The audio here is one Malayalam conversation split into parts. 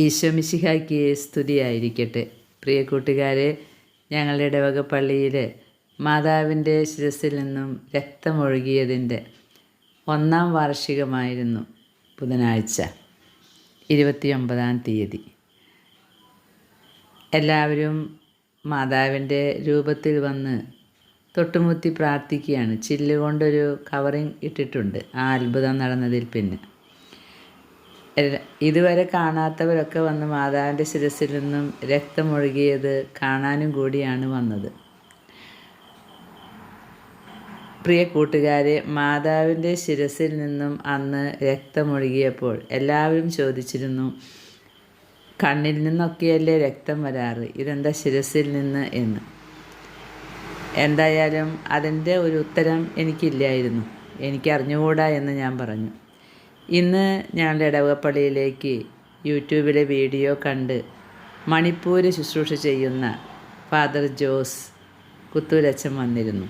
ഈശോ മിശിഹായ്ക്ക് സ്തുതിയായിരിക്കട്ടെ. പ്രിയ കൂട്ടുകാരെ, ഞങ്ങളുടെ ഇടവക പള്ളിയിൽ മാതാവിൻ്റെ ശിരസിൽ നിന്നും രക്തമൊഴുകിയതിൻ്റെ 1-ാം വാർഷികമായിരുന്നു ബുധനാഴ്ച 29-ാം തീയതി. എല്ലാവരും മാതാവിൻ്റെ രൂപത്തിൽ വന്ന് തൊട്ടുമുത്തി പ്രാർത്ഥിക്കുകയാണ്. ചില്ലുകൊണ്ടൊരു കവറിങ് ഇട്ടിട്ടുണ്ട് ആ അത്ഭുതം നടന്നതിൽ പിന്നെ. ഇതുവരെ കാണാത്തവരൊക്കെ വന്ന് മാതാവിൻ്റെ ശിരസിൽ നിന്നും രക്തമൊഴുകിയത് കാണാനും കൂടിയാണ് വന്നത്. പ്രിയ കൂട്ടുകാരെ, മാതാവിൻ്റെ ശിരസിൽ നിന്നും അന്ന് രക്തമൊഴുകിയപ്പോൾ എല്ലാവരും ചോദിച്ചിരുന്നു, കണ്ണിൽ നിന്നൊക്കെയല്ലേ രക്തം വരാറ്, ഇതെന്താ ശിരസിൽ നിന്ന് എന്ന്. എന്തായാലും അതിൻ്റെ ഒരു ഉത്തരം എനിക്കില്ലായിരുന്നു, എനിക്കറിഞ്ഞുകൂടാ എന്ന് ഞാൻ പറഞ്ഞു. ഇന്ന് ഞങ്ങളുടെ ഇടവകപ്പള്ളിയിലേക്ക് യൂട്യൂബിലെ വീഡിയോ കണ്ട് മണിപ്പൂർ ശുശ്രൂഷ ചെയ്യുന്ന ഫാദർ ജോസ് കുത്തൂരച്ഛൻ വന്നിരുന്നു.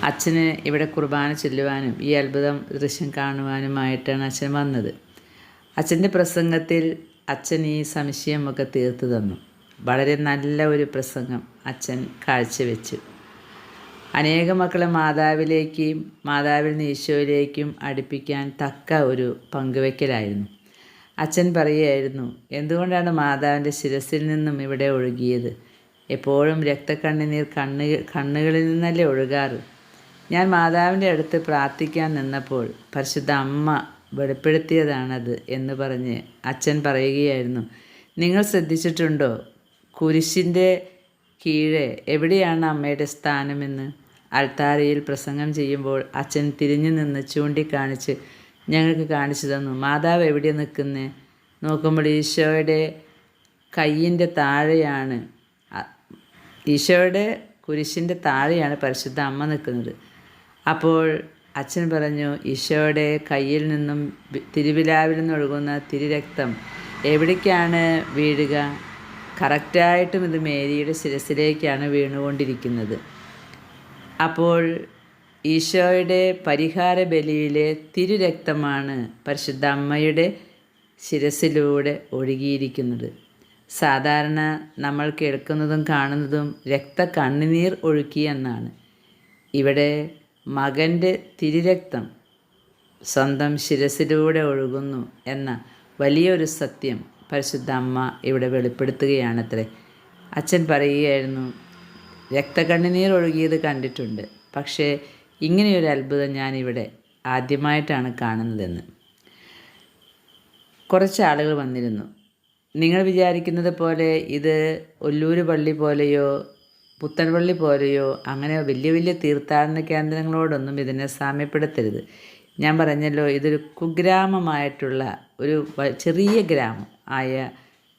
അച്ഛന് ഇവിടെ കുർബാന ചൊല്ലുവാനും ഈ അത്ഭുതം ദൃശ്യം കാണുവാനുമായിട്ടാണ് അച്ഛൻ വന്നത്. അച്ഛൻ്റെ പ്രസംഗത്തിൽ അച്ഛൻ ഈ സംശയമൊക്കെ തീർത്തു തന്നു. വളരെ നല്ല ഒരു പ്രസംഗം അച്ഛൻ കാഴ്ചവെച്ചു. അനേക മക്കളെ മാതാവിലേക്കും മാതാവിൽ നിന്ന് ഈശോയിലേക്കും അടുപ്പിക്കാൻ തക്ക ഒരു പങ്കുവയ്ക്കലായിരുന്നു. അച്ഛൻ പറയുകയായിരുന്നു, എന്തുകൊണ്ടാണ് മാതാവിൻ്റെ ശിരസിൽ നിന്നും ഇവിടെ ഒഴുകിയത്? എപ്പോഴും രക്തക്കണ്ണുനീർ കണ്ണുകളിൽ നിന്നല്ലേ ഒഴുകാറ്. ഞാൻ മാതാവിൻ്റെ അടുത്ത് പ്രാർത്ഥിക്കാൻ നിന്നപ്പോൾ പരിശുദ്ധ അമ്മ വെളിപ്പെടുത്തിയതാണത് എന്ന് പറഞ്ഞ് അച്ഛൻ പറയുകയായിരുന്നു, നിങ്ങൾ ശ്രദ്ധിച്ചിട്ടുണ്ടോ, കുരിശിൻ്റെ കീഴെ എവിടെയാണ് അമ്മയുടെ സ്ഥാനമെന്ന്? അൾത്താരയിൽ പ്രസംഗം ചെയ്യുമ്പോൾ അച്ഛൻ തിരിഞ്ഞു നിന്ന് ചൂണ്ടിക്കാണിച്ച് ഞങ്ങൾക്ക് കാണിച്ചു തന്നു. മാതാവ് എവിടെ നിൽക്കുന്നത്? നോക്കുമ്പോൾ ഈശോയുടെ കയ്യിൻ്റെ താഴെയാണ്, ഈശോയുടെ കുരിശിൻ്റെ താഴെയാണ് പരിശുദ്ധ അമ്മ നിൽക്കുന്നത്. അപ്പോൾ അച്ഛൻ പറഞ്ഞു, ഈശോയുടെ കയ്യിൽ നിന്നും തിരുവിലാവിൽ നിന്നൊഴുകുന്ന തിരുരക്തം എവിടേക്കാണ് വീഴുക? കറക്റ്റായിട്ടും ഇത് മേരിയുടെ ശിരസിലേക്കാണ് വീണുകൊണ്ടിരിക്കുന്നത്. അപ്പോൾ ഈശോയുടെ പരിഹാര ബലിയിലെ തിരുരക്തമാണ് പരിശുദ്ധ അമ്മയുടെ ശിരസിലൂടെ ഒഴുകിയിരിക്കുന്നത്. സാധാരണ നമ്മൾ കേൾക്കുന്നതും കാണുന്നതും രക്തക്കണ്ണുനീർ ഒഴുക്കി എന്നാണ്. ഇവിടെ മകൻ്റെ തിരുരക്തം സ്വന്തം ശിരസിലൂടെ ഒഴുകുന്നു എന്ന വലിയൊരു സത്യം പരിശുദ്ധ അമ്മ ഇവിടെ വെളിപ്പെടുത്തുകയാണത്രേ. അച്ഛൻ പറയുകയായിരുന്നു, രക്തക്കണ്ണുനീർ ഒഴുകിയത് കണ്ടിട്ടുണ്ട്, പക്ഷേ ഇങ്ങനെയൊരു അത്ഭുതം ഞാനിവിടെ ആദ്യമായിട്ടാണ് കാണുന്നതെന്ന്. കുറച്ച് ആളുകൾ വന്നിരുന്നു. നിങ്ങൾ വിചാരിക്കുന്നത് പോലെ ഇത് ഒല്ലൂര് പള്ളി പോലെയോ പുത്തൻപള്ളി പോലെയോ അങ്ങനെ വലിയ വലിയ തീർത്ഥാടന കേന്ദ്രങ്ങളോടൊന്നും ഇതിനെ സാമ്യപ്പെടുത്തരുത്. ഞാൻ പറഞ്ഞല്ലോ, ഇതൊരു കുഗ്രാമമായിട്ടുള്ള ഒരു ചെറിയ ഗ്രാമം ആയ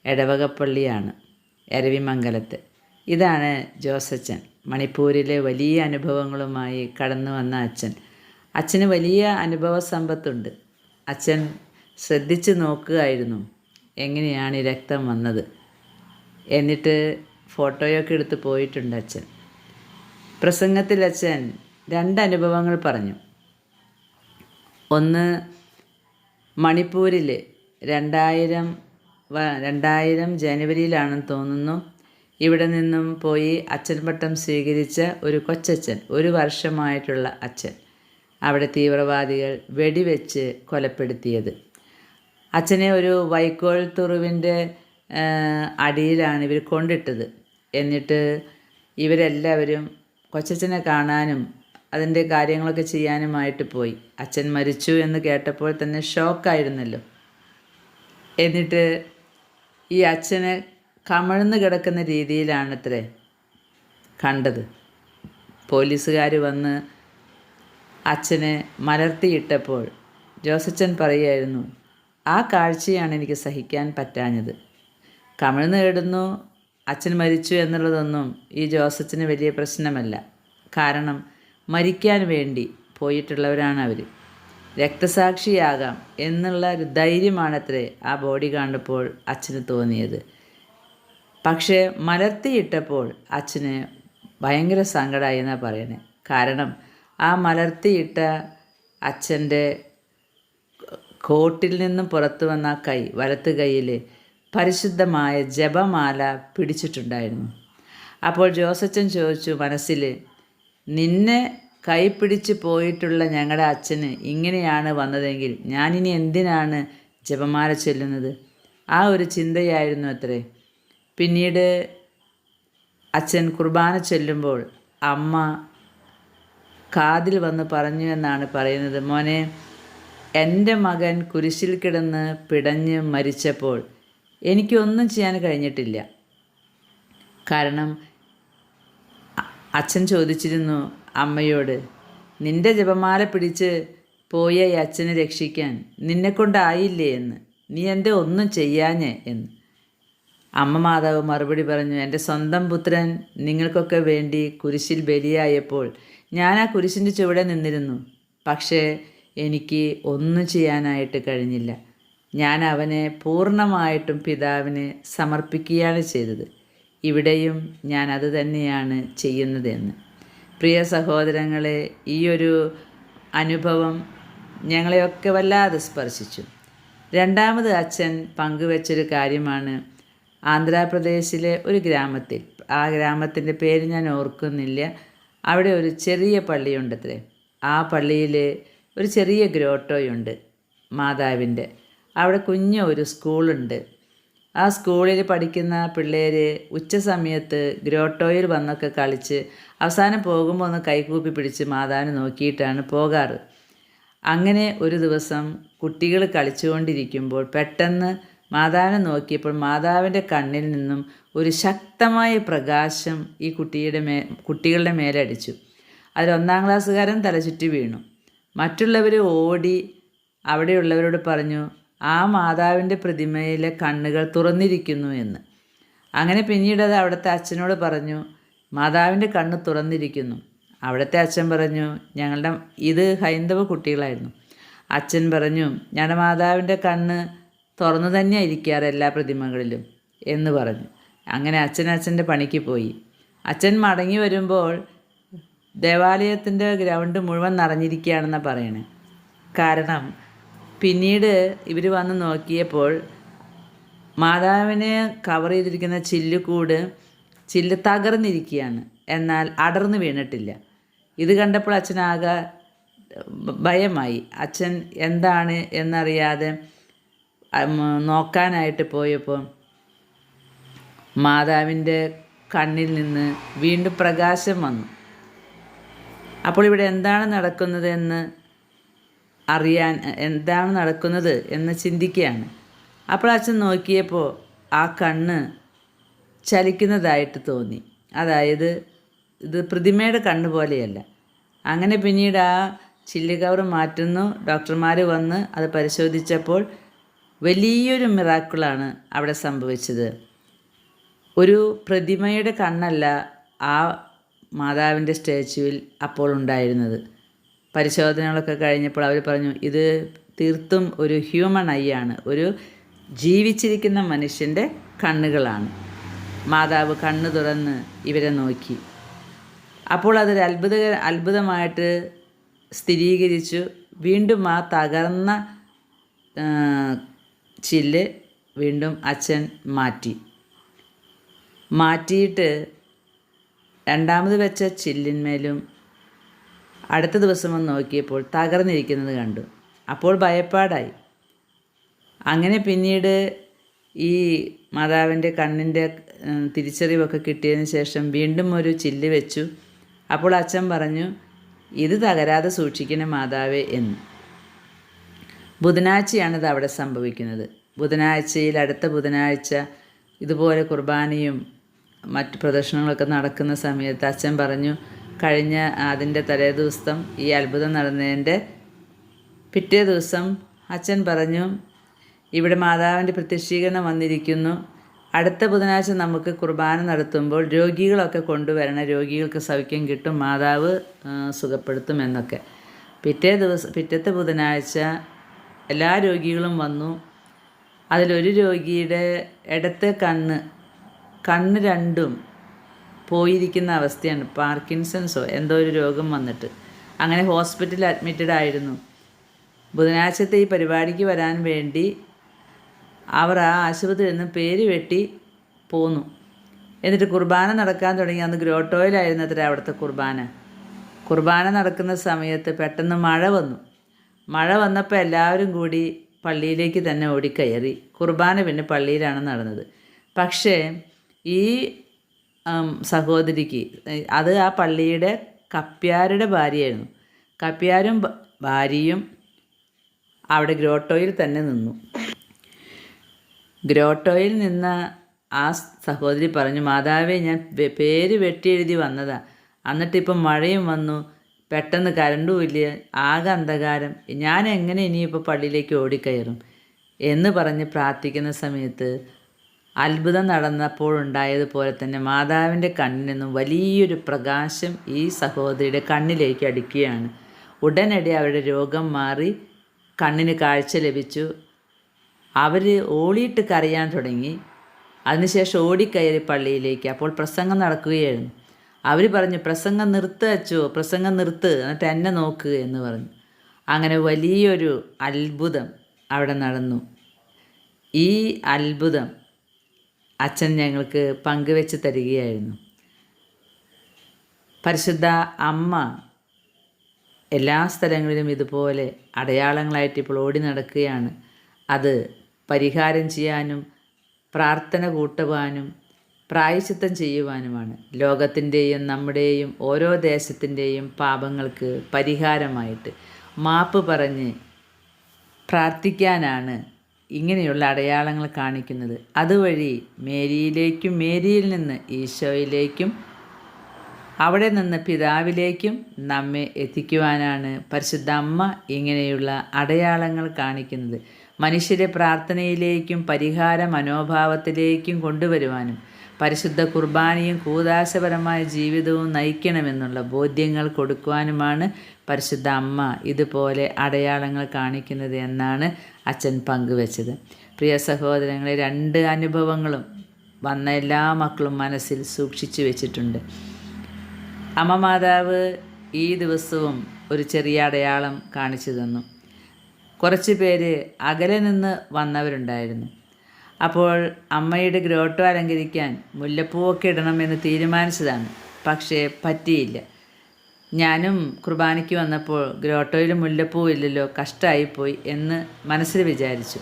ഇടവകപ്പള്ളിയാണ് എരവിമംഗലത്ത്. ഇതാണ് ജോസച്ചൻ, മണിപ്പൂരിലെ വലിയ അനുഭവങ്ങളുമായി കടന്നു വന്ന അച്ഛൻ. അച്ഛന് വലിയ അനുഭവ സമ്പത്തുണ്ട്. അച്ഛൻ ശ്രദ്ധിച്ച് നോക്കുകയായിരുന്നു എങ്ങനെയാണ് ഈ രക്തം വന്നത്. എന്നിട്ട് ഫോട്ടോയൊക്കെ എടുത്ത് പോയിട്ടുണ്ട് അച്ഛൻ. പ്രസംഗത്തിൽ അച്ഛൻ 2 അനുഭവങ്ങൾ പറഞ്ഞു. ഒന്ന്, മണിപ്പൂരിൽ 2000 ജനുവരിയിലാണെന്ന് തോന്നുന്നു, ഇവിടെ നിന്നും പോയി അച്ഛൻ പട്ടം സ്വീകരിച്ച ഒരു കൊച്ചച്ഛൻ, 1 വർഷമായിട്ടുള്ള അച്ഛൻ, അവിടെ തീവ്രവാദികൾ വെടിവെച്ച് കൊലപ്പെടുത്തിയത്. അച്ഛനെ ഒരു വൈക്കോൽ തുറുവിൻ്റെ അടിയിലാണ് ഇവർ കൊണ്ടിട്ടത്. എന്നിട്ട് ഇവരെല്ലാവരും കൊച്ചച്ഛനെ കാണാനും അതിൻ്റെ കാര്യങ്ങളൊക്കെ ചെയ്യാനുമായിട്ട് പോയി. അച്ഛൻ മരിച്ചു എന്ന് കേട്ടപ്പോൾ തന്നെ ഷോക്കായിരുന്നല്ലോ. എന്നിട്ട് ഈ അച്ഛനെ കമഴ്ന്ന് കിടക്കുന്ന രീതിയിലാണത്രേ കണ്ടത്. പോലീസുകാർ വന്ന് അച്ഛനെ മലർത്തിയിട്ടപ്പോൾ ജോസച്ചൻ പറയുമായിരുന്നു, ആ കാഴ്ചയാണ് എനിക്ക് സഹിക്കാൻ പറ്റാഞ്ഞത്. കമിഴ്ന്ന് കിടന്നു, അച്ഛൻ മരിച്ചു എന്നുള്ളതൊന്നും ഈ ജോസച്ചന് വലിയ പ്രശ്നമല്ല. കാരണം മരിക്കാൻ വേണ്ടി പോയിട്ടുള്ളവരാണ് അവർ. രക്തസാക്ഷിയാകാം എന്നുള്ള ഒരു ധൈര്യമാണത്രേ ആ ബോഡി കണ്ടപ്പോൾ അച്ഛന് തോന്നിയത്. പക്ഷേ മലർത്തിയിട്ടപ്പോൾ അച്ഛന് ഭയങ്കര സങ്കടമായി എന്നാണ് പറയണേ. കാരണം ആ മലർത്തിയിട്ട അച്ഛൻ്റെ കോട്ടിൽ നിന്നും പുറത്തു വന്ന ആ കൈ, വലത്ത് കൈയിൽ പരിശുദ്ധമായ ജപമാല പിടിച്ചിട്ടുണ്ടായിരുന്നു. അപ്പോൾ ജോസച്ചൻ ചോദിച്ചു മനസ്സിൽ, നിന്നെ കൈ പിടിച്ച് പോയിട്ടുള്ള ഞങ്ങളുടെ അച്ഛന് ഇങ്ങനെയാണ് വന്നതെങ്കിൽ ഞാനിനി എന്തിനാണ് ജപമാല ചൊല്ലുന്നത്? ആ ഒരു ചിന്തയായിരുന്നു അത്രേ. പിന്നീട് അച്ഛൻ കുർബാന ചൊല്ലുമ്പോൾ അമ്മ കാതിൽ വന്ന് പറഞ്ഞു എന്നാണ് പറയുന്നത്, മോനെ, എൻ്റെ മകൻ കുരിശിൽ കിടന്ന് പിടഞ്ഞ് മരിച്ചപ്പോൾ എനിക്കൊന്നും ചെയ്യാൻ കഴിഞ്ഞിട്ടില്ല. കാരണം അച്ഛൻ ചോദിച്ചിരുന്നു അമ്മയോട്, നിൻ്റെ ജപമാല പിടിച്ച് പോയ ഈ അച്ഛനെ രക്ഷിക്കാൻ നിന്നെക്കൊണ്ടായില്ലേ എന്ന്, നീ എൻ്റെ ഒന്നും ചെയ്യാഞ്ഞേ എന്ന്. അമ്മ മാതാവ് മറുപടി പറഞ്ഞു, എൻ്റെ സ്വന്തം പുത്രൻ നിങ്ങൾക്കൊക്കെ വേണ്ടി കുരിശിൽ ബലിയായപ്പോൾ ഞാൻ ആ കുരിശിൻ്റെ ചുവടെ നിന്നിരുന്നു. പക്ഷേ എനിക്ക് ഒന്നും ചെയ്യാനായിട്ട് കഴിഞ്ഞില്ല. ഞാൻ അവനെ പൂർണ്ണമായിട്ടും പിതാവിന് സമർപ്പിക്കുകയാണ് ചെയ്തത്. ഇവിടെയും ഞാൻ അത് തന്നെയാണ് ചെയ്യുന്നതെന്ന്. പ്രിയ സഹോദരങ്ങളെ, ഈ ഒരു അനുഭവം ഞങ്ങളെയൊക്കെ വല്ലാതെ സ്പർശിച്ചു. രണ്ടാമത് അച്ഛൻ പങ്കുവെച്ചൊരു കാര്യമാണ് ആന്ധ്രാപ്രദേശിലെ ഒരു ഗ്രാമത്തിൽ, ആ ഗ്രാമത്തിൻ്റെ പേര് ഞാൻ ഓർക്കുന്നില്ല, അവിടെ ഒരു ചെറിയ പള്ളിയുണ്ടത്രേ. ആ പള്ളിയിൽ ഒരു ചെറിയ ഗ്രോട്ടോയുണ്ട് മാതാവിൻ്റെ. അവിടെ കുഞ്ഞ ഒരു സ്കൂളുണ്ട്. ആ സ്കൂളിൽ പഠിക്കുന്ന പിള്ളേർ ഉച്ച സമയത്ത് ഗ്രോട്ടോയിൽ വന്നൊക്കെ കളിച്ച് അവസാനം പോകുമ്പോൾ ഒന്ന് കൈകൂപ്പി പിടിച്ച് മാതാവിനെ നോക്കിയിട്ടാണ് പോകാറ്. അങ്ങനെ ഒരു ദിവസം കുട്ടികൾ കളിച്ചുകൊണ്ടിരിക്കുമ്പോൾ പെട്ടെന്ന് മാതാവിനെ നോക്കിയപ്പോൾ മാതാവിൻ്റെ കണ്ണിൽ നിന്നും ഒരു ശക്തമായ പ്രകാശം ഈ കുട്ടികളുടെ മേലടിച്ചു. അതിൽ 1-ാം ക്ലാസ്സുകാരൻ തലചുറ്റി വീണു. മറ്റുള്ളവർ ഓടി അവിടെയുള്ളവരോട് പറഞ്ഞു, ആ മാതാവിൻ്റെ പ്രതിമയിലെ കണ്ണുകൾ തുറന്നിരിക്കുന്നു എന്ന്. അങ്ങനെ പിന്നീട് അത് അവിടുത്തെ അച്ഛനോട് പറഞ്ഞു, മാതാവിൻ്റെ കണ്ണ് തുറന്നിരിക്കുന്നു. അവിടുത്തെ അച്ഛൻ പറഞ്ഞു, ഇത് ഹൈന്ദവ കുട്ടികളായിരുന്നു. അച്ഛൻ പറഞ്ഞു, ഞങ്ങളുടെ മാതാവിൻ്റെ കണ്ണ് തുറന്നു തന്നെയാണ് ഇരിക്കാറ് എല്ലാ പ്രതിമകളിലും എന്ന് പറഞ്ഞു. അങ്ങനെ അച്ഛൻ്റെ പണിക്ക് പോയി. അച്ഛൻ മടങ്ങി വരുമ്പോൾ ദേവാലയത്തിൻ്റെ ഗ്രൗണ്ട് മുഴുവൻ നിറഞ്ഞിരിക്കുകയാണെന്നാണ് പറയണേ. കാരണം പിന്നീട് ഇവർ വന്ന് നോക്കിയപ്പോൾ മാതാവിനെ കവർ ചെയ്തിരിക്കുന്ന ചില്ല് തകർന്നിരിക്കുകയാണ്, എന്നാൽ അടർന്നു വീണിട്ടില്ല. ഇത് കണ്ടപ്പോൾ അച്ഛനാകെ ഭയമായി. അച്ഛൻ എന്താണ് എന്നറിയാതെ നോക്കാനായിട്ട് പോയപ്പോൾ മാതാവിൻ്റെ കണ്ണിൽ നിന്ന് വീണ്ടും പ്രകാശം വന്നു. അപ്പോൾ ഇവിടെ എന്താണ് നടക്കുന്നത് എന്ന് ചിന്തിക്കുകയാണ്. അപ്പോൾ അച്ഛൻ നോക്കിയപ്പോൾ ആ കണ്ണ് ചലിക്കുന്നതായിട്ട് തോന്നി. അതായത് ഇത് പ്രതിമയുടെ കണ്ണ് പോലെയല്ല. അങ്ങനെ പിന്നീട് ആ ചില്ല് കവർ മാറ്റുന്നു. ഡോക്ടർമാർ വന്ന് അത് പരിശോധിച്ചപ്പോൾ വലിയൊരു മിറാക്കിളാണ് അവിടെ സംഭവിച്ചത്. ഒരു പ്രതിമയുടെ കണ്ണല്ല ആ മാതാവിൻ്റെ സ്റ്റാച്യുവിൽ അപ്പോൾ ഉണ്ടായിരുന്നത്. പരിശോധനകളൊക്കെ കഴിഞ്ഞപ്പോൾ അവർ പറഞ്ഞു, ഇത് തീർത്തും ഒരു ഹ്യൂമൺ ഐ ആണ്, ഒരു ജീവിച്ചിരിക്കുന്ന മനുഷ്യൻ്റെ കണ്ണുകളാണ്. മാതാവ് കണ്ണ് തുറന്ന് ഇവരെ നോക്കി. അപ്പോൾ അതൊരു അത്ഭുതമായിട്ട് സ്ഥിരീകരിച്ചു. വീണ്ടും ആ തകർന്ന ചില്ല് വീണ്ടും അച്ഛൻ മാറ്റിയിട്ട് രണ്ടാമത് വെച്ച ചില്ലിന്മേലും അടുത്ത ദിവസം വന്ന് നോക്കിയപ്പോൾ തകർന്നിരിക്കുന്നത് കണ്ടു. അപ്പോൾ ഭയപ്പാടായി. അങ്ങനെ പിന്നീട് ഈ മാതാവിൻ്റെ കണ്ണിൻ്റെ തിരിച്ചറിവൊക്കെ കിട്ടിയതിന് ശേഷം വീണ്ടും ഒരു ചില്ല് വെച്ചു. അപ്പോൾ അച്ഛൻ പറഞ്ഞു, ഇത് തകരാതെ സൂക്ഷിക്കണം മാതാവേ എന്ന്. ബുധനാഴ്ചയാണിത് അവിടെ സംഭവിക്കുന്നത്. ബുധനാഴ്ചയിൽ അടുത്ത ബുധനാഴ്ച ഇതുപോലെ കുർബാനയും മറ്റ് പ്രദർശനങ്ങളൊക്കെ നടക്കുന്ന സമയത്ത് അച്ഛൻ പറഞ്ഞു, കഴിഞ്ഞ അതിൻ്റെ തലേ ദിവസം ഈ അത്ഭുതം നടന്നതിൻ്റെ പിറ്റേ ദിവസം അച്ഛൻ പറഞ്ഞു, ഇവിടെ മാതാവിൻ്റെ പ്രത്യക്ഷീകരണം വന്നിരിക്കുന്നു. അടുത്ത ബുധനാഴ്ച നമുക്ക് കുർബാന നടത്തുമ്പോൾ രോഗികളൊക്കെ കൊണ്ടുവരണം, രോഗികൾക്ക് സൗഖ്യം കിട്ടും, മാതാവ് സുഖപ്പെടുത്തും എന്നൊക്കെ. പിറ്റത്തെ ബുധനാഴ്ച എല്ലാ രോഗികളും വന്നു. അതിലൊരു രോഗിയുടെ ഇടത്തെ കണ്ണ് രണ്ടും പോയിരിക്കുന്ന അവസ്ഥയാണ്. പാർക്കിൻസൺസോ എന്തോ ഒരു രോഗം വന്നിട്ട് അങ്ങനെ ഹോസ്പിറ്റലിൽ അഡ്മിറ്റഡ് ആയിരുന്നു. ബുധനാഴ്ചത്തെ ഈ പരിപാടിക്ക് വരാൻ വേണ്ടി അവർ ആ ആശുപത്രിയിൽ നിന്ന് പേര് വെട്ടി പോന്നു. എന്നിട്ട് കുർബാന നടക്കാൻ തുടങ്ങി. അന്ന് ഗ്രോട്ടോയിലായിരുന്നു അത്ര അവിടുത്തെ കുർബാന നടക്കുന്ന സമയത്ത് പെട്ടെന്ന് മഴ വന്നു. മഴ വന്നപ്പോൾ എല്ലാവരും കൂടി പള്ളിയിലേക്ക് തന്നെ ഓടിക്കയറി. കുർബാന പിന്നെ പള്ളിയിലാണ് നടന്നത്. പക്ഷേ ഈ സഹോദരിക്ക് അത് ആ പള്ളിയുടെ കപ്പ്യാരുടെ ഭാര്യയായിരുന്നു. കപ്പ്യാരും ഭാര്യയും അവിടെ ഗ്രോട്ടോയിൽ തന്നെ നിന്നു. ഗ്രോട്ടോയിൽ നിന്ന ആ സഹോദരി പറഞ്ഞു, മാതാവേ, ഞാൻ പേര് വെട്ടി എഴുതി വന്നതാ. എന്നിട്ടിപ്പം മഴയും വന്നു, പെട്ടെന്ന് കരണ്ടും ഇല്ല, ആകെ അന്ധകാരം, ഞാൻ എങ്ങനെ ഇനിയിപ്പോൾ പള്ളിയിലേക്ക് ഓടിക്കയറും എന്ന് പറഞ്ഞ് പ്രാർത്ഥിക്കുന്ന സമയത്ത് അത്ഭുതം നടന്നപ്പോഴുണ്ടായതുപോലെ തന്നെ മാതാവിൻ്റെ കണ്ണിൽ നിന്നും വലിയൊരു പ്രകാശം ഈ സഹോദരിയുടെ കണ്ണിലേക്ക് അടിക്കുകയാണ്. ഉടനടി അവരുടെ രോഗം മാറി, കണ്ണിന് കാഴ്ച ലഭിച്ചു. അവർ ഓടിയിട്ട് കരയാൻ തുടങ്ങി. അതിനുശേഷം ഓടിക്കയറി പള്ളിയിലേക്ക്. അപ്പോൾ പ്രസംഗം നടക്കുകയായിരുന്നു. അവർ പറഞ്ഞു, പ്രസംഗം നിർത്ത് അച്ചോ, പ്രസംഗം നിർത്ത്, എന്നിട്ട് എന്നെ നോക്ക് എന്ന് പറഞ്ഞു. അങ്ങനെ വലിയൊരു അത്ഭുതം അവിടെ നടന്നു. ഈ അത്ഭുതം അച്ഛൻ ഞങ്ങൾക്ക് പങ്കുവെച്ച് തരികയായിരുന്നു. പരിശുദ്ധ അമ്മ എല്ലാ സ്ഥലങ്ങളിലും ഇതുപോലെ അടയാളങ്ങളായിട്ട് ഇപ്പോൾ ഓടി നടക്കുകയാണ്. അത് പരിഹാരം ചെയ്യാനും പ്രാർത്ഥന കൂട്ടുവാനും പ്രായശ്ചിത്തം ചെയ്യുവാനുമാണ്. ലോകത്തിൻ്റെയും നമ്മുടെയും ഓരോ ദേശത്തിൻ്റെയും പാപങ്ങൾക്ക് പരിഹാരമായിട്ട് മാപ്പ് പറഞ്ഞ് പ്രാർത്ഥിക്കാനാണ് ഇങ്ങനെയുള്ള അടയാളങ്ങൾ കാണിക്കുന്നത്. അതുവഴി മേരിയിലേക്കും മേരിയിൽ നിന്ന് ഈശോയിലേക്കും അവിടെ നിന്ന് പിതാവിലേക്കും നമ്മെ എത്തിക്കുവാനാണ് പരിശുദ്ധ അമ്മ ഇങ്ങനെയുള്ള അടയാളങ്ങൾ കാണിക്കുന്നത്. മനുഷ്യരെ പ്രാർത്ഥനയിലേക്കും പരിഹാര മനോഭാവത്തിലേക്കും കൊണ്ടുവരുവാനും പരിശുദ്ധ കുർബാനയും കൂദാശപരമായ ജീവിതവും നയിക്കണമെന്നുള്ള ബോധ്യങ്ങൾ കൊടുക്കുവാനുമാണ് പരിശുദ്ധ അമ്മ ഇതുപോലെ അടയാളങ്ങൾ കാണിക്കുന്നത് എന്നാണ് അച്ഛൻ പങ്കുവച്ചത്. പ്രിയ സഹോദരങ്ങളെ, 2 അനുഭവങ്ങളും വന്ന എല്ലാ മക്കളും മനസ്സിൽ സൂക്ഷിച്ചു വെച്ചിട്ടുണ്ട്. അമ്മ മാതാവ് ഈ ദിവസവും ഒരു ചെറിയ അടയാളം കാണിച്ചു തന്നു. കുറച്ച് പേര് അകലെ നിന്ന് വന്നവരുണ്ടായിരുന്നു. അപ്പോൾ അമ്മയുടെ ഗ്രോട്ടോ അലങ്കരിക്കാൻ മുല്ലപ്പൂവൊക്കെ ഇടണമെന്ന് തീരുമാനിച്ചതാണ്. പക്ഷേ പറ്റിയില്ല. ഞാനും കുർബാനയ്ക്ക് വന്നപ്പോൾ ഗ്രോട്ടോയിൽ മുല്ലപ്പൂവില്ലല്ലോ, കഷ്ടമായിപ്പോയി എന്ന് മനസ്സിൽ വിചാരിച്ചു.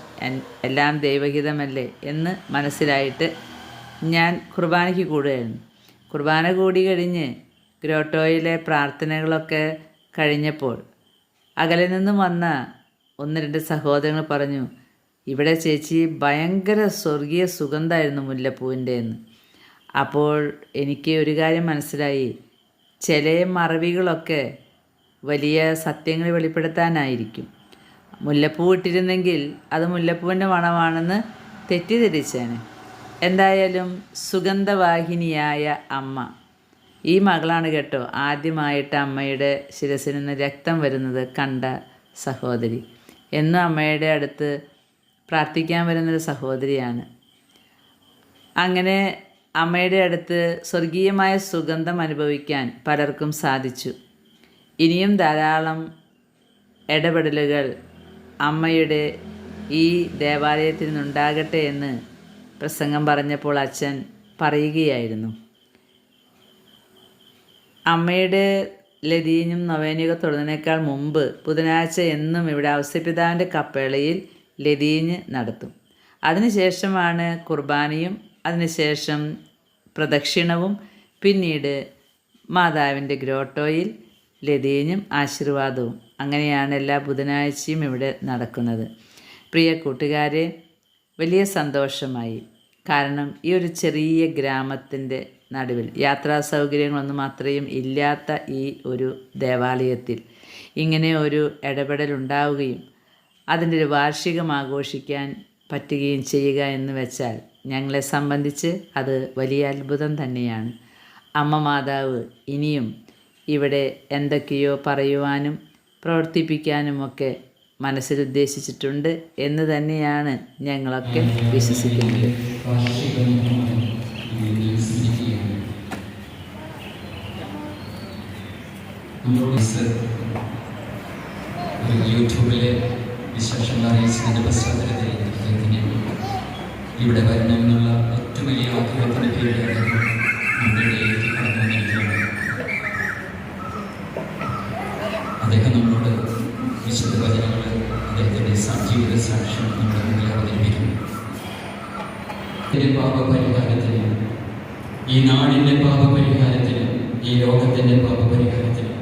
എല്ലാം ദൈവഹിതമല്ലേ എന്ന് മനസ്സിലായിട്ട് ഞാൻ കുർബാനയ്ക്ക് കൂടുകയായിരുന്നു. കുർബാന കൂടി കഴിഞ്ഞ് ഗ്രോട്ടോയിലെ പ്രാർത്ഥനകളൊക്കെ കഴിഞ്ഞപ്പോൾ അകലെ നിന്നും വന്ന 1-2 സഹോദരങ്ങൾ പറഞ്ഞു, ഇവിടെ ചേച്ചി ഭയങ്കര സ്വർഗീയ സുഗന്ധമായിരുന്നു മുല്ലപ്പൂവിൻ്റെ എന്ന്. അപ്പോൾ എനിക്ക് ഒരു കാര്യം മനസ്സിലായി, ചില മറവികളൊക്കെ വലിയ സത്യങ്ങൾ വെളിപ്പെടുത്താനായിരിക്കും. മുല്ലപ്പൂ ഇട്ടിരുന്നെങ്കിൽ അത് മുല്ലപ്പൂവിൻ്റെ മണമാണെന്ന് തെറ്റിദ്ധരിച്ചേനെ. എന്തായാലും സുഗന്ധവാഹിനിയായ അമ്മ ഈ മകളാണ് കേട്ടോ ആദ്യമായിട്ട് അമ്മയുടെ ശിരസിൽ നിന്ന് രക്തം വരുന്നത് കണ്ട സഹോദരി. എന്നും അമ്മയുടെ അടുത്ത് പ്രാർത്ഥിക്കാൻ വരുന്നൊരു സഹോദരിയാണ്. അങ്ങനെ അമ്മയുടെ അടുത്ത് സ്വർഗീയമായ സുഗന്ധം അനുഭവിക്കാൻ പലർക്കും സാധിച്ചു. ഇനിയും ധാരാളം ഇടപെടലുകൾ അമ്മയുടെ ഈ ദേവാലയത്തിൽ നിന്നുണ്ടാകട്ടെ എന്ന് പ്രസംഗം പറഞ്ഞപ്പോൾ അച്ഛൻ പറയുകയായിരുന്നു. അമ്മയുടെ ലതീനും നൊവേനയൊക്കെ തൊടുന്നതിനേക്കാൾ മുമ്പ് ബുധനാഴ്ച എന്നും ഇവിടെ ഔസേപ്പിതാവിൻ്റെ കപ്പേളയിൽ ലതീഞ്ഞ് നടത്തും. അതിനുശേഷമാണ് കുർബാനയും, അതിനുശേഷം പ്രദക്ഷിണവും, പിന്നീട് മാതാവിൻ്റെ ഗ്രോട്ടോയിൽ ലതീഞ്ഞും ആശീർവാദവും. അങ്ങനെയാണ് എല്ലാ ബുധനാഴ്ചയും ഇവിടെ നടക്കുന്നത്. പ്രിയ കൂട്ടുകാരെ, വലിയ സന്തോഷമായി. കാരണം ഈ ഒരു ചെറിയ ഗ്രാമത്തിൻ്റെ നടുവിൽ യാത്രാ സൗകര്യങ്ങളൊന്നും അത്രയും ഇല്ലാത്ത ഈ ഒരു ദേവാലയത്തിൽ ഇങ്ങനെ ഒരു ഇടപെടലുണ്ടാവുകയും അതിൻ്റെ ഒരു വാർഷികം ആഘോഷിക്കാൻ പറ്റുകയും ചെയ്യുക എന്ന് വെച്ചാൽ ഞങ്ങളെ സംബന്ധിച്ച് അത് വലിയ അത്ഭുതം തന്നെയാണ്. അമ്മ മാതാവ് ഇനിയും ഇവിടെ എന്തൊക്കെയോ പറയുവാനും പ്രവർത്തിപ്പിക്കാനുമൊക്കെ മനസ്സിലുദ്ദേശിച്ചിട്ടുണ്ട് എന്ന് തന്നെയാണ് ഞങ്ങളൊക്കെ വിശ്വസിക്കുന്നത്. യൂട്യൂബിലെ വിശേഷങ്ങൾ അറിയിച്ചതിൻ്റെ പശ്ചാത്തലത്തിൽ അദ്ദേഹത്തിന് ഇവിടെ വരണമെന്നുള്ള ഏറ്റവും വലിയ ആഗ്രഹത്തിൻ്റെ പേരിലാണ് നമ്മുടെ ഇടയിലേക്ക് കടന്നു വന്നിരിക്കുകയാണ്. അദ്ദേഹം നമ്മളോട് വിശുദ്ധ വചനങ്ങൾ അദ്ദേഹത്തിൻ്റെ ജീവിത സാക്ഷ്യം നമ്മുടെ മുന്നിൽ അവതരിപ്പിക്കും. പാപപരിഹാരത്തിന്, ഈ നാടിൻ്റെ പാപപരിഹാരത്തിന്, ഈ ലോകത്തിൻ്റെ പാപപരിഹാരത്തിന്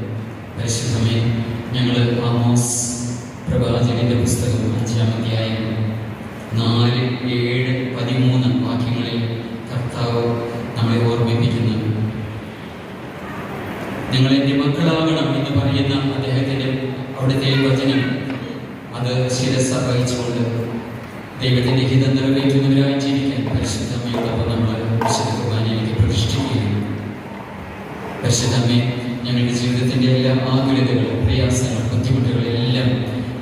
പരിശുദ്ധമേ, ഞങ്ങൾ ആമോസ് പ്രവാചകന്റെ പുസ്തകം 5-ാം അധ്യായം 4, 7, 13 വാക്യങ്ങളിൽ കർത്താവ് നമ്മളെ ഓർമ്മിപ്പിക്കുന്നു. നിങ്ങൾ എൻ്റെ മക്കളാകണം എന്ന് പറയുന്ന അദ്ദേഹത്തിൻ്റെ അവിടുത്തെ വചനം അത് ശിരസ വഹിച്ചുകൊണ്ട് ദൈവത്തിൻ്റെ ഹിതം നിറവേറ്റുന്നവരായി ജീവിക്കാൻ പരിശുദ്ധമ്മയോടൊപ്പം നമ്മൾ വിശുദ്ധ കുർബാനയിലേക്ക് പ്രതിഷ്ഠിക്കുകയാണ്. പരിശുദ്ധമ്മേ, ഞങ്ങളുടെ ജീവിതത്തിൻ്റെ എല്ലാ ആകുലതകളും, പ്രയാസങ്ങളും, ബുദ്ധിമുട്ടുകളെല്ലാം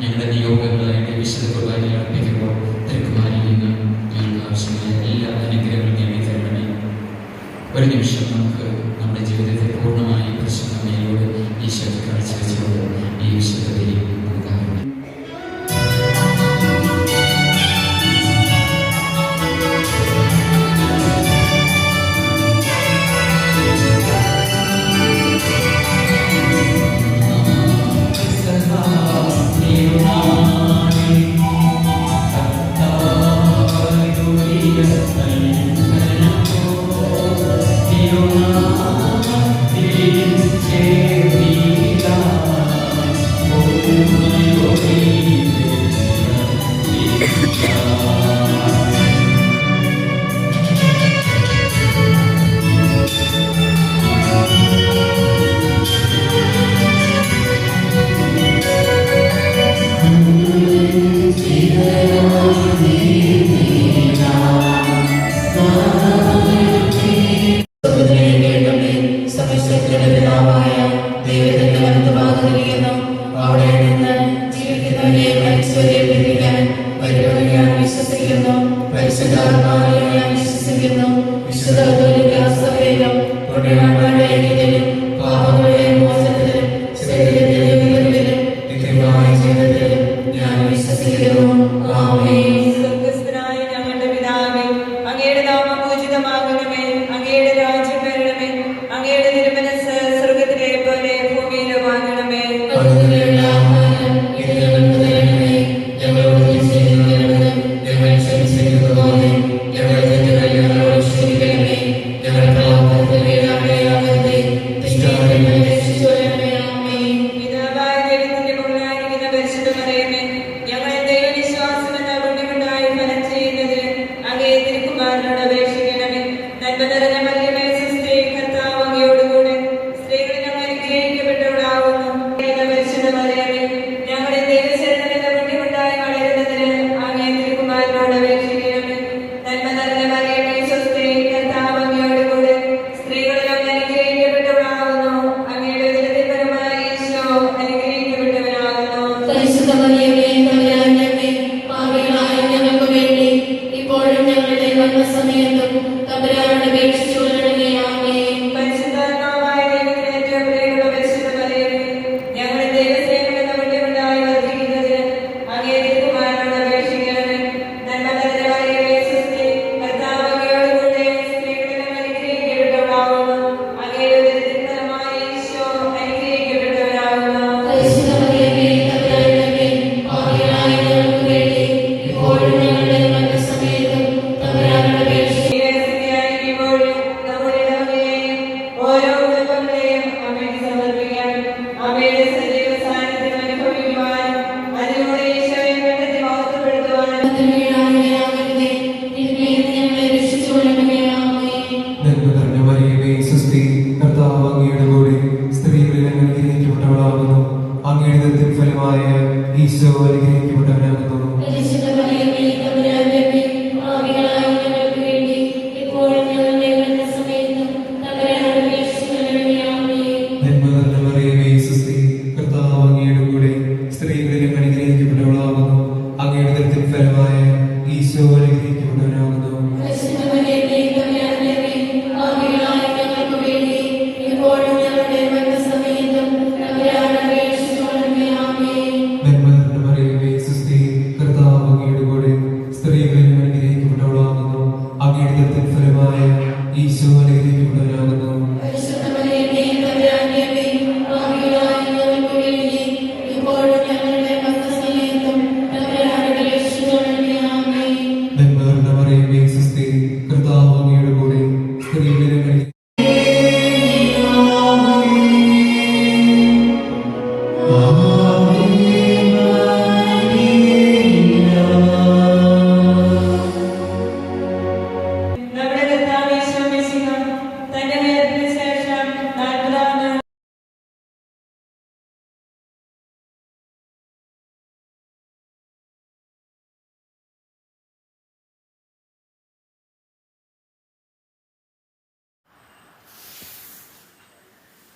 ഞങ്ങളുടെ നിയോഗങ്ങളായിട്ട് വിശുദ്ധ കുർബാനയിൽ അർപ്പിക്കുമ്പോൾ തിരുക്കുമാരിൽ നിന്ന് ഞങ്ങൾക്ക് ആവശ്യമായ എല്ലാ അനുഗ്രഹങ്ങളും നേടി തരണമേ. ഒരു നിമിഷം നമുക്ക് നമ്മുടെ ജീവിതത്തെ പൂർണ്ണമായി പരിശുദ്ധമ്മയോട് ഈശോയ്ക്ക് കാഴ്ചവെച്ചുകൊണ്ട് ഈ വിശുദ്ധ ബലി നമുക്കാകുന്നു. Nirmal Maria, Susti. ഈശോ അനുഗ്രഹിക്കപ്പെട്ടവനാകുന്നു. നന്മ മറിയമേ സുസ്ഥി, കർത്താവ് അങ്ങയുടെ കൂടെ സ്ത്രീകളിൽ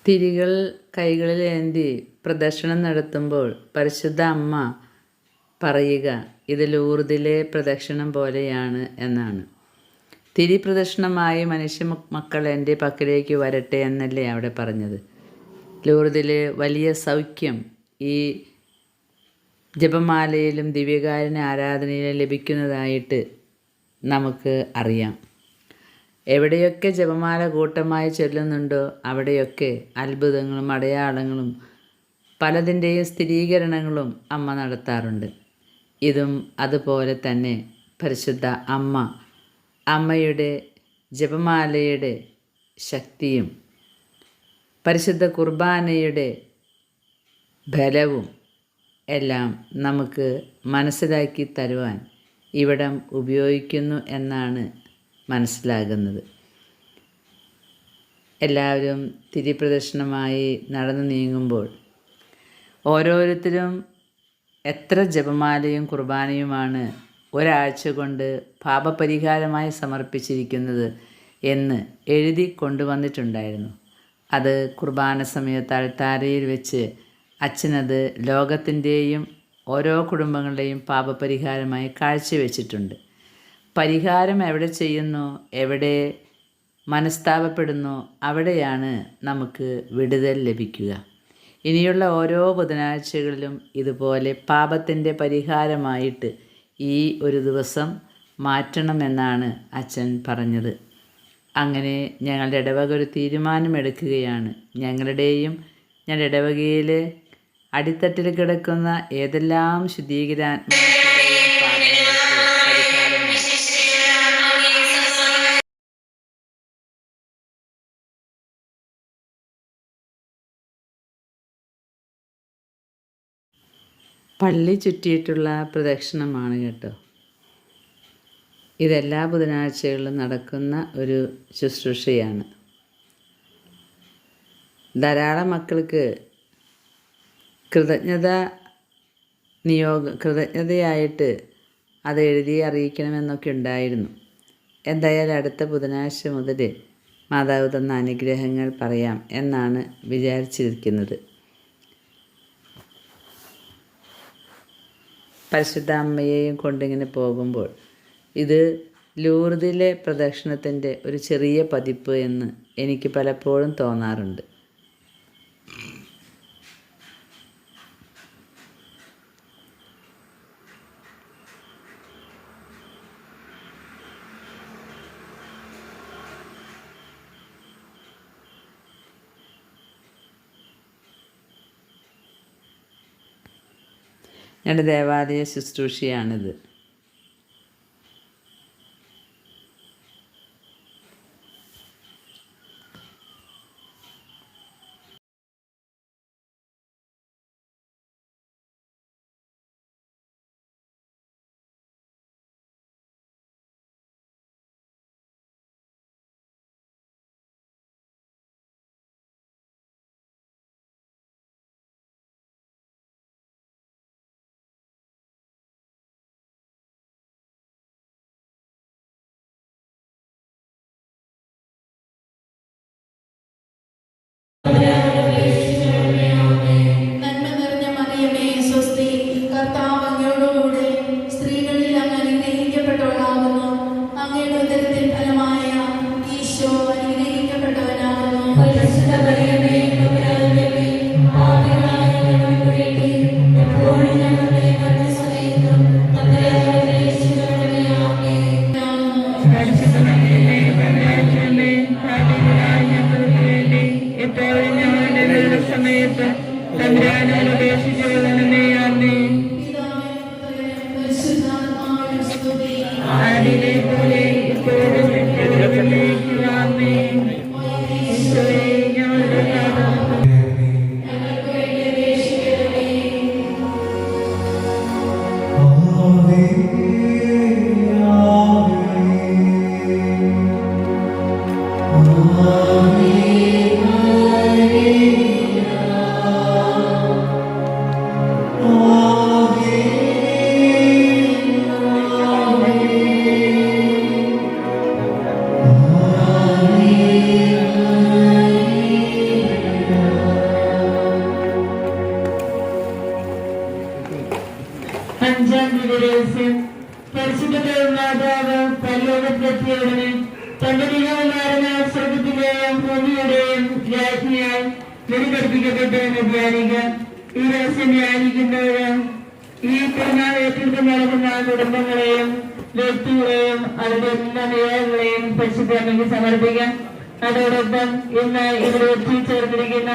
തിരികൾ കൈകളിൽ ഏന്തി പ്രദക്ഷിണം നടത്തുമ്പോൾ പരിശുദ്ധ അമ്മ പറയുക ഇത് ലൂർദിലെ പ്രദക്ഷിണം പോലെയാണ് എന്നാണ്. തിരി പ്രദക്ഷിണമായി മനുഷ്യ മക്കൾ എൻ്റെ പക്കലേക്ക് വരട്ടെ എന്നല്ലേ അവിടെ പറഞ്ഞത്. ലൂർദിൽ വലിയ സൗഖ്യം ഈ ജപമാലയിലും ദിവ്യകാരുണ്യ ആരാധനയിലും ലഭിക്കുന്നതായിട്ട് നമുക്ക് അറിയാം. എവിടെയൊക്കെ ജപമാല കൂട്ടമായി ചൊല്ലുന്നുണ്ടോ അവിടെയൊക്കെ അത്ഭുതങ്ങളും അടയാളങ്ങളും പലതിൻ്റെയും സ്ഥിരീകരണങ്ങളും അമ്മ നടത്താറുണ്ട്. ഇതും അതുപോലെ തന്നെ പരിശുദ്ധ അമ്മയുടെ ജപമാലയുടെ ശക്തിയും പരിശുദ്ധ കുർബാനയുടെ ബലവും എല്ലാം നമുക്ക് മനസ്സിലാക്കി തരുവാൻ ഇവിടം ഉപയോഗിക്കുന്നു എന്നാണ് മനസ്സിലാകുന്നത്. എല്ലാവരും തിരിപ്രദക്ഷിണമായി നടന്നു നീങ്ങുമ്പോൾ ഓരോരുത്തരും എത്ര ജപമാലയും കുർബാനയുമാണ് ഒരാഴ്ച കൊണ്ട് പാപപരിഹാരമായി സമർപ്പിച്ചിരിക്കുന്നത് എന്ന് എഴുതി കൊണ്ടുവന്നിട്ടുണ്ടായിരുന്നു. അത് കുർബാന സമയത്ത് അൾത്താരയിൽ വെച്ച് അച്ഛനത് ലോകത്തിൻ്റെയും ഓരോ കുടുംബങ്ങളുടെയും പാപപരിഹാരമായി കാഴ്ചവെച്ചിട്ടുണ്ട്. പരിഹാരം എവിടെ ചെയ്യുന്നു, എവിടെ മനസ്താപപ്പെടുന്നു, അവിടെയാണ് നമുക്ക് വിടുതൽ ലഭിക്കുക. ഇനിയുള്ള ഓരോ ബുധനാഴ്ചകളിലും ഇതുപോലെ പാപത്തിൻ്റെ പരിഹാരമായിട്ട് ഈ ഒരു ദിവസം മാറ്റണമെന്നാണ് അച്ഛൻ പറഞ്ഞത്. അങ്ങനെ ഞങ്ങളുടെ ഇടവക ഒരു തീരുമാനമെടുക്കുകയാണ്. ഞങ്ങളുടെ ഇടവകയിൽ അടിത്തട്ടിൽ കിടക്കുന്ന ഏതെല്ലാം പള്ളി ചുറ്റിയിട്ടുള്ള പ്രദക്ഷിണമാണ് കേട്ടോ. ഇതെല്ലാ ബുധനാഴ്ചകളിലും നടക്കുന്ന ഒരു ശുശ്രൂഷയാണ്. ധാരാളം മക്കൾക്ക് കൃതജ്ഞതയായിട്ട് അത് എഴുതി അറിയിക്കണമെന്നൊക്കെ ഉണ്ടായിരുന്നു. എന്തായാലും അടുത്ത ബുധനാഴ്ച മുതൽ മാതാവ് തന്ന അനുഗ്രഹങ്ങൾ പറയാം എന്നാണ് വിചാരിച്ചിരിക്കുന്നത്. പരിശുദ്ധ അമ്മയെയും കൊണ്ടിങ്ങനെ പോകുമ്പോൾ ഇത് ലൂർദിലെ പ്രദക്ഷിണത്തിൻ്റെ ഒരു ചെറിയ പതിപ്പ് എന്ന് എനിക്ക് പലപ്പോഴും തോന്നാറുണ്ട്. ഞങ്ങളുടെ ദേവാലയ ശുശ്രൂഷയാണിത്. മാതാവ് പരലോകത്തിലെത്തിയവനെ തന്റെ നിയമമായിരുന്ന സ്വർഗത്തിലെയും ഭൂമിയുടെയും രാജ്ഞിയായി വെളിപ്പെടുത്തിക്കപ്പെട്ടെന്ന് ധ്യാനിക്കുക. ഈ രഹസ്യം ധ്യാനിക്കുന്നവര് ഈ പെരുന്നാൾ ഏറ്റെടുത്ത് നടക്കുന്ന കുടുംബങ്ങളെയും വ്യക്തികളെയും അവരുടെ എല്ലാ നിയമങ്ങളെയും പരിശുദ്ധമ്മയ്ക്ക് സമർപ്പിക്കാം. അതോടൊപ്പം ഇന്ന് ഇവിടെ എത്തിച്ചേർന്നിരിക്കുന്ന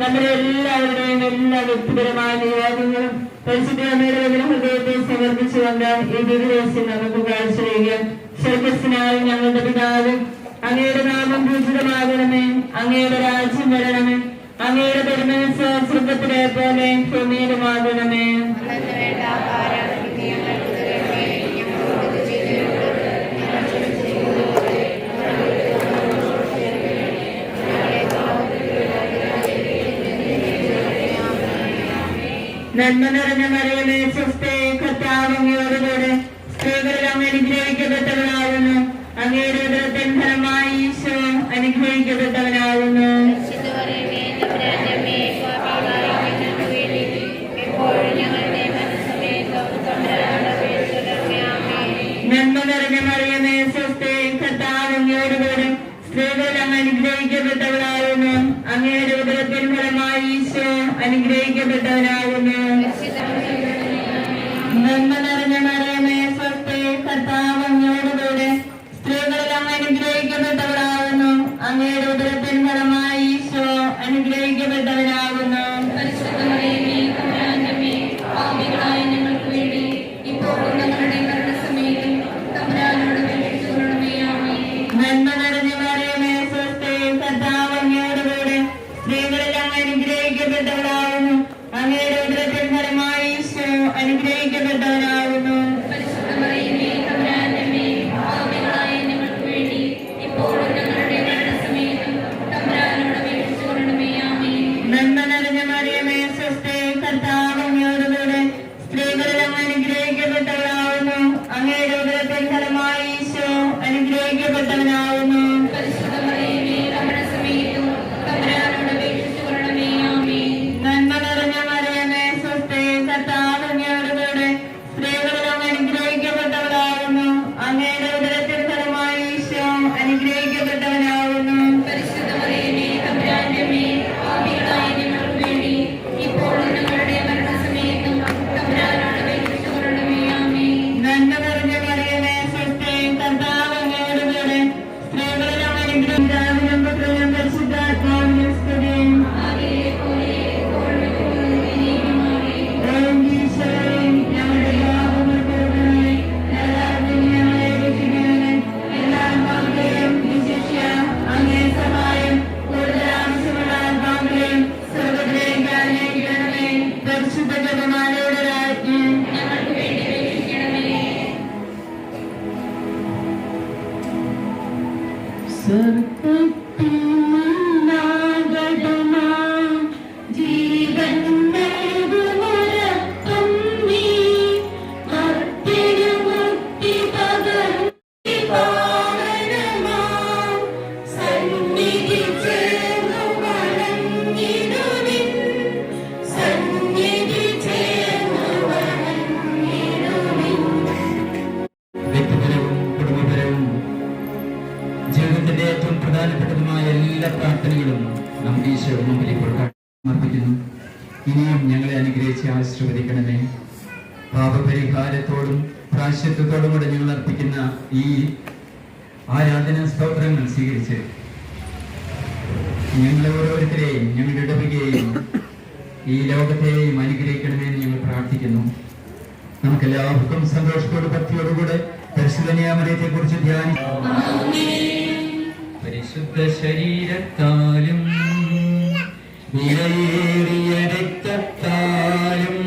നമ്മുടെ എല്ലാവരുടെയും എല്ലാ വ്യക്തിപരമായ നിയോഗങ്ങളും പരിശുദ്ധമ്മയുടെ ഹൃദയത്തെ സമർപ്പിച്ചുകൊണ്ട് ഈ ദിവസം നമുക്ക് കാഴ്ചവെക്കാം. സ്വർഗസ്ഥനായ ഞങ്ങളുടെ പിതാവും അങ്ങയുടെ നാമം പൂജിതമാകണമേ, അങ്ങയുടെ രാജ്യം വരണമേ, അങ്ങയുടെ തിരുമനസ്സ് സ്വർഗത്തിലെ പോലെ ഭൂമിയിലുമാകണമേ. നന്മ നിറഞ്ഞ മറിയമേ സ്വസ്തി, കർത്താവ് അങ്ങയോടുകൂടെ സ്ത്രീകളിൽ അങ്ങ് അനുഗ്രഹിക്കപ്പെട്ടവനാകുന്നു. അങ്ങയുടെ ഉദരത്തിൻ ഫലമായി ഈശോ അനുഗ്രഹിക്കപ്പെട്ടവനാകുന്നു. നന്മ നിറഞ്ഞ മറിയമേ സ്വസ്തി, കർത്താവ് അങ്ങയോടുകൂടെ സ്ത്രീകളിൽ അങ്ങ് അനുഗ്രഹിക്കപ്പെട്ടവനാകുന്നു. അങ്ങയുടെ ഉദരത്തിൻ ഫലമായി ഈശോ അനുഗ്രഹിക്കപ്പെട്ടവനാകുന്നു. നന്മ നിറഞ്ഞ മറിയമേ സ്വസ്തി, കർത്താവ് അങ്ങയോടുകൂടെ സ്ത്രീകളിൽ അങ്ങ് അനുഗ്രഹിക്കപ്പെട്ടവളാകുന്നു. അങ്ങയുടെ ഉദരത്തിൻ ഫലമായി ഈശോ അനുഗ്രഹിക്കപ്പെട്ടവനാകുന്നു. നന്മ നിറഞ്ഞ മറിയമേ സ്വസ്തി, കർത്താവ് അങ്ങയോടുകൂടെ സ്ത്രീകളിൽ അങ്ങ് അനുഗ്രഹിക്കപ്പെട്ടവളാകുന്നു. അങ്ങയുടെ ഉദരത്തിൻ ഫലമായി ഈശോ അനുഗ്രഹിക്കപ്പെട്ടവനാകുന്നു. നന്മ നിറഞ്ഞ മറിയമേ സ്വസ്തി, കർത്താവ് അങ്ങയോടുകൂടെ സ്ത്രീകളിൽ അങ്ങ് അനുഗ്രഹിക്കപ്പെട്ടവളാകുന്നു. അങ്ങയുടെ ഉദരത്തിൻ ഫലമായി ഈശോ അനുഗ്രഹിക്കപ്പെട്ടവനാകുന്നു. നന്മ നിറഞ്ഞ മറിയമേ സ്വസ്തി, കർത്താവ് അങ്ങയോടുകൂടെ സ്ത്രീകളിൽ അങ്ങ് അനുഗ്രഹിക്കപ്പെട്ടവളാകുന്നു. അങ്ങയുടെ ഉദരത്തിൻ ഫലമായി ഈശോ അനുഗ്രഹിക്കപ്പെട്ടവനാകുന്നു. നന്മ നിറഞ്ഞ മറിയമേ സ്വസ്തി, കർത്താവ് അങ്ങയോടുകൂടെ സ്ത്രീകളിൽ അങ്ങ് അനുഗ്രഹിക്കപ്പെട്ടവനാകുന്നു. പരിശുദ്ധാത്മാവിന്റെ സ്തുതി. ഞങ്ങളുടെ പാപങ്ങൾക്കായി ഞങ്ങളെ രക്ഷിക്കണമേ. എല്ലാ പാപങ്ങളെയും വിശിഷ്യ അങ്ങേ സഹായം കൂടുതൽ ആവശ്യമുള്ള ആത്മാക്കളെയും സ്വർഗ്ഗത്തിലേക്ക് ആനയിക്കണമേ. പരിശുദ്ധ ജപമാലയുടെ രാജ്ഞി ഞങ്ങൾക്ക് വേണ്ടി രക്ഷിക്കണമേ. സ്വർഗ്ഗത്തിൽ നിന്നാഗതമാം ജീവൻ നൽകുമൊരപ്പം നീ, മർത്യനു മുക്തി പകർത്തി പാവനമാം സന്നിധി ചേർന്നു വണങ്ങിടുവിൻ, സന്നിധി ചേർന്നു വണങ്ങിടുവിൻ. വ്യക്തിപരവും കുടുംബപരവും ജീവിതത്തിന്റെ ഏറ്റവും പ്രധാനപ്പെട്ടതുമായ എല്ലാ പ്രാർത്ഥനകളും നമുക്ക് ഈശോ മുമ്പിൽ ഇപ്പോൾ സമർപ്പിക്കുന്നു. ഇനിയും ഞങ്ങളെ അനുഗ്രഹിച്ച് ആശീർവദിക്കണമേ. പാപപരിഹാരത്തോടും പ്രായശ്ചിത്തത്തോടും കൂടെ ഞങ്ങൾ അർപ്പിക്കുന്ന ഈ ആരാധനാ സ്തോത്രങ്ങൾ സ്വീകരിച്ച് ഞങ്ങളെ ഓരോരുത്തരെയും ഞങ്ങളുടെ ഇടവകയെയും ഈ ലോകത്തെയും അനുഗ്രഹിക്കണമെന്ന് ഞങ്ങൾ പ്രാർത്ഥിക്കുന്നു. നമുക്കെല്ലാവർക്കും സന്തോഷത്തോട് ഭക്തിയോടുകൂടെ പരിശുദ്ധ നിയമനത്തെ കുറിച്ച് ധ്യാനിക്കാം. പരിശുദ്ധ ശരീരത്താലും വിലയേറിയ രക്തത്താലും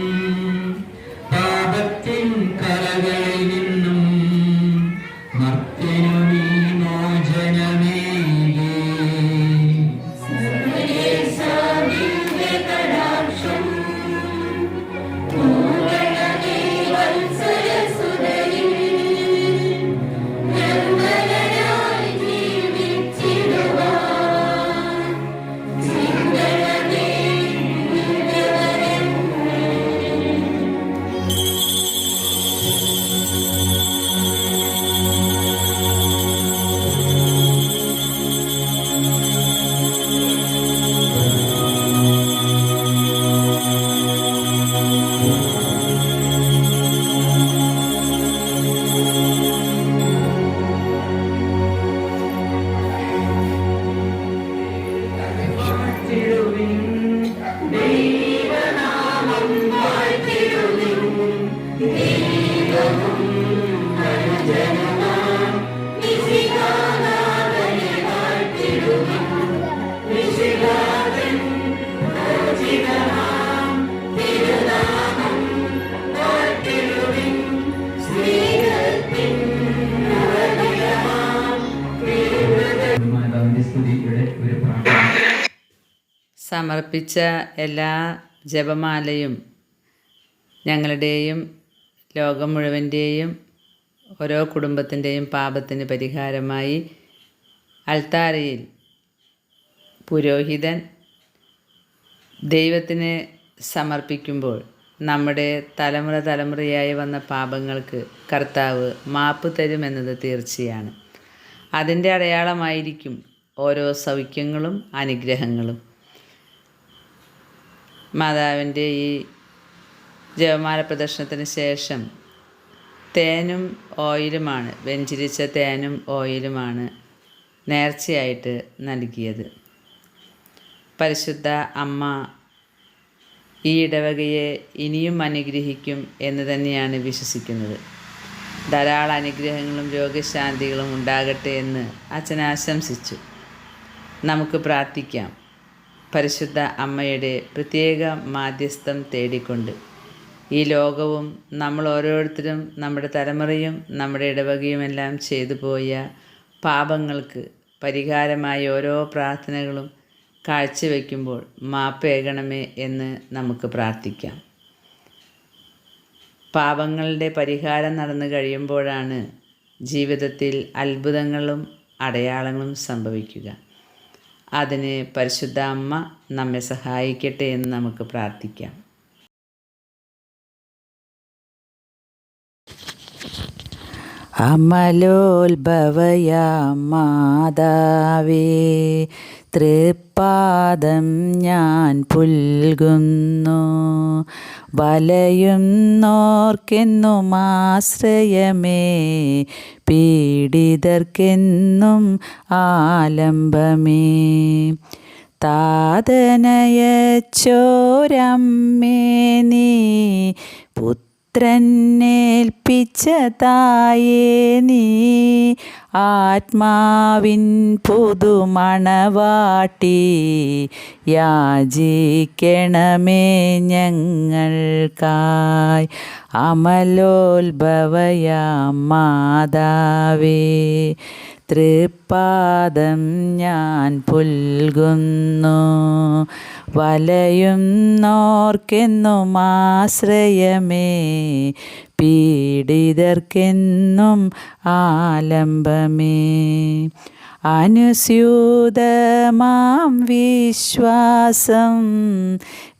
പാപത്തിൻ കലകളിൽ നിന്നും മർത്യനു നീ മോചനമേകി. ജീവിച്ചിടുവാൻ സമർപ്പിച്ച എല്ലാ ജപമാലയും ഞങ്ങളുടെയും ലോകം മുഴുവൻ്റെയും ഓരോ കുടുംബത്തിൻ്റെയും പാപത്തിന് പരിഹാരമായി അൾത്താരയിൽ പുരോഹിതൻ ദൈവത്തിന് സമർപ്പിക്കുമ്പോൾ നമ്മുടെ തലമുറയായി വന്ന പാപങ്ങൾക്ക് കർത്താവ് മാപ്പ് തരുമെന്നത് തീർച്ചയാണ്. അതിൻ്റെ അടയാളമായിരിക്കും ഓരോ സൗഖ്യങ്ങളും അനുഗ്രഹങ്ങളും. മാതാവിൻ്റെ ഈ ജപമാല പ്രദർശനത്തിന് ശേഷം തേനും ഓയിലുമാണ്, വെഞ്ചിരിച്ച തേനും ഓയിലുമാണ് നേർച്ചയായിട്ട് നൽകിയത്. പരിശുദ്ധ അമ്മ ഈ ഇടവകയെ ഇനിയും അനുഗ്രഹിക്കും എന്ന് തന്നെയാണ് വിശ്വസിക്കുന്നത്. ധാരാളം അനുഗ്രഹങ്ങളും രോഗശാന്തികളും ഉണ്ടാകട്ടെ എന്ന് അച്ഛൻ ആശംസിച്ചു. നമുക്ക് പ്രാർത്ഥിക്കാം. പരിശുദ്ധ അമ്മയുടെ പ്രത്യേക മാധ്യസ്ഥം തേടിക്കൊണ്ട് ഈ ലോകവും നമ്മൾ ഓരോരുത്തരും, നമ്മുടെ തലമുറയും നമ്മുടെ ഇടവകയുമെല്ലാം ചെയ്തു പോയ പാപങ്ങൾക്ക് പരിഹാരമായി ഓരോ പ്രാർത്ഥനകളും കാഴ്ചവെക്കുമ്പോൾ മാപ്പേകണമേ എന്ന് നമുക്ക് പ്രാർത്ഥിക്കാം. പാപങ്ങളുടെ പരിഹാരം നടന്നു കഴിയുമ്പോഴാണ് ജീവിതത്തിൽ അത്ഭുതങ്ങളും അടയാളങ്ങളും സംഭവിക്കുക. അതിന് പരിശുദ്ധ അമ്മ നമ്മെ സഹായിക്കട്ടെ എന്ന് നമുക്ക് പ്രാർത്ഥിക്കാം. അമലോത്ഭവയാം മാതാവേ, തൃപ്പാദം ഞാൻ പുൽകുന്നു. വലയുന്നോർക്കെന്നും ആശ്രയമേ, പീഡിതർക്കെന്നും ആലംബമേ. താതനയച്ചോരമ്മേ നീ, പുത്രനേൽപ്പിച്ച തായേ നീ, ആത്മാവിൻ പുതുമണവാട്ടി, യാചിക്കണമേ ഞങ്ങൾക്കായി. അമലോത്ഭവയാം മാതാവേ, തൃപ്പാദം ഞാൻ പുൽകുന്നു. വലയുന്നോർക്കെന്നും ആശ്രയമേ, പീഡിതർക്കെന്നും ആലംബമേ. അനുസ്യൂതമാം വിശ്വാസം,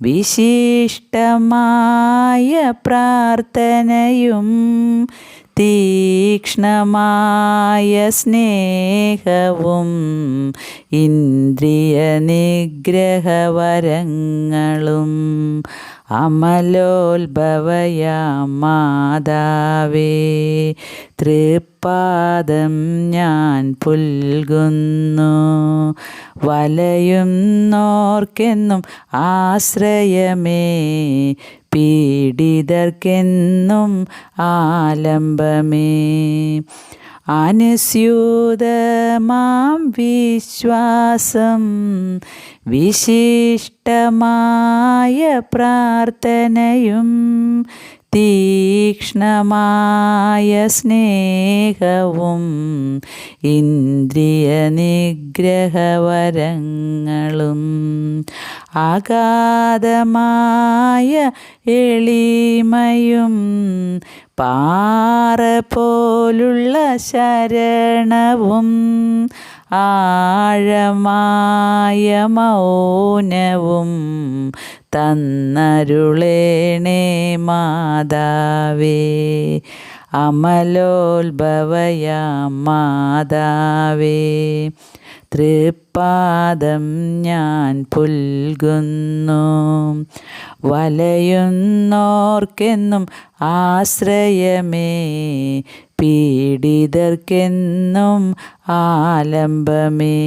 വിശിഷ്ടമായ പ്രാർത്ഥനയും, തീക്ഷ്ണമായ സ്നേഹവും, ഇന്ദ്രിയ നിഗ്രഹവരങ്ങളും. അമലോത്ഭവയാം മാതാവേ, തൃപ്പാദം ഞാൻ പുൽകുന്നു. വലയുന്നോർക്കെന്നും ആശ്രയമേ, പീഡിതർക്കെന്നും ആലംബമേ. അനുസ്യൂതമാം വിശ്വാസം, വിശിഷ്ടമായ പ്രാർത്ഥനയും, തീക്ഷ്ണമായ സ്നേഹവും, ഇന്ദ്രിയ നിഗ്രഹവരങ്ങളും. അഗാധമായ എളിമയും, പാറ പോലുള്ള ശരണവും, ആഴമായ മൗനവും തന്നരുളേണേ മാതാവേ. അമലോത്ഭവയാം മാതാവേ, തൃപ്പാദം ഞാൻ പുൽകുന്നു. വലയുന്നോർക്കെന്നും ആശ്രയമേ, പീഡിതർക്കെന്നും ആലംബമേ.